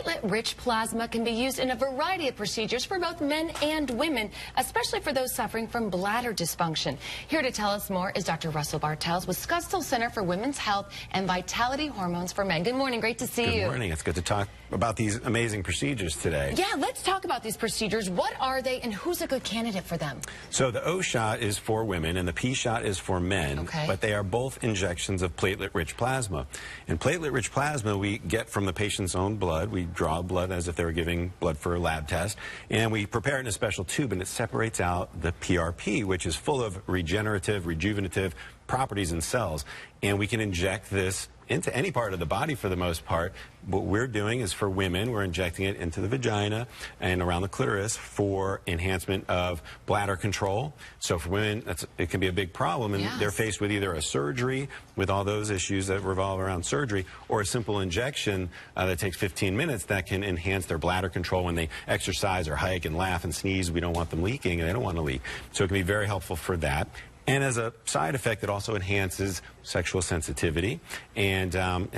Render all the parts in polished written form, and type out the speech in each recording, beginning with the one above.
Platelet-rich plasma can be used in a variety of procedures for both men and women, especially for those suffering from bladder dysfunction. Here to tell us more is Dr. Russell Bartels with Scottsdale Center for Women's Health and Vitality Hormones for Men. Good morning. Great to see you. Good morning. It's good to talk about these amazing procedures today. Yeah, let's talk about these procedures. What are they and who's a good candidate for them? So the O shot is for women and the P shot is for men, Okay. but they are both injections of platelet-rich plasma. And platelet-rich plasma we get from the patient's own blood. We draw blood as if they were giving blood for a lab test, and we prepare it in a special tube, and it separates out the PRP, which is full of regenerative, rejuvenative properties in cells. And we can inject this into any part of the body for the most part. What we're doing is for women, we're injecting it into the vagina and around the clitoris for enhancement of bladder control. So for women, it can be a big problem, and Yes. they're faced with either a surgery with all those issues that revolve around surgery, or a simple injection that takes 15 minutes that can enhance their bladder control when they exercise or hike and laugh and sneeze. We don't want them leaking, and they don't want to leak. So it can be very helpful for that. And as a side effect, it also enhances sexual sensitivity and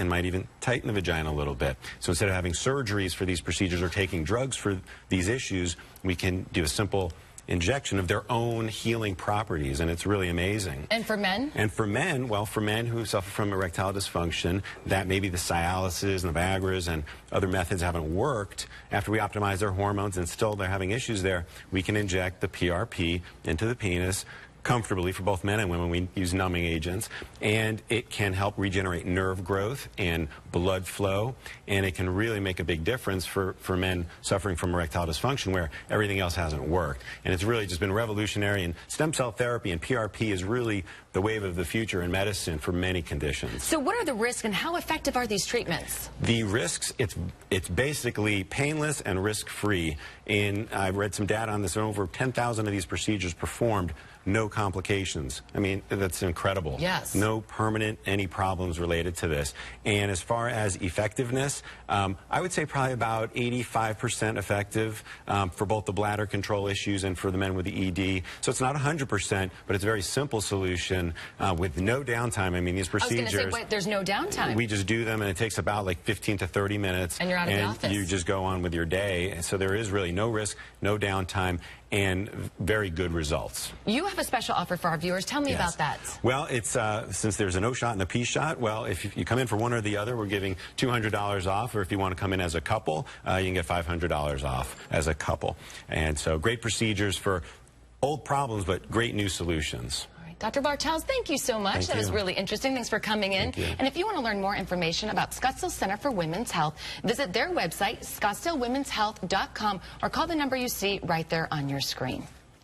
might even tighten the vagina a little bit. So instead of having surgeries for these procedures or taking drugs for these issues, we can do a simple injection of their own healing properties, and it's really amazing. And for men? And for men, well, for men who suffer from erectile dysfunction, that maybe the Cialises and the Viagras and other methods haven't worked, after we optimize their hormones and still they're having issues there, we can inject the PRP into the penis comfortably for both men and women. We use numbing agents, and it can help regenerate nerve growth and blood flow, and it can really make a big difference for men suffering from erectile dysfunction where everything else hasn't worked. And it's really just been revolutionary, and stem cell therapy and PRP is really the wave of the future in medicine for many conditions. So what are the risks and how effective are these treatments? The risks, it's basically painless and risk-free. And I've read some data on this, and over 10,000 of these procedures performed, no complications. I mean, that's incredible. Yes. No permanent, any problems related to this. And as far as effectiveness, I would say probably about 85% effective for both the bladder control issues and for the men with the ED. So it's not 100%, but it's a very simple solution with no downtime. I mean, these procedures... I was going to say, wait, there's no downtime. We just do them, and it takes about like 15 to 30 minutes. And you're out of the office. You just go on with your day. And so there is really no risk, no downtime, and very good results. You have a special offer for our viewers. Tell me Yes. about that. Well, it's since there's an O shot and a P shot, well, if you come in for one or the other, we're giving $200 off, or if you want to come in as a couple, you can get $500 off as a couple. And so great procedures for old problems, but great new solutions. Dr. Bartels, thank you so much. Thank That was you. really interesting. Thanks for coming in. Thank you. And if you want to learn more information about Scottsdale Center for Women's Health, visit their website, scottsdalewomenshealth.com, or call the number you see right there on your screen.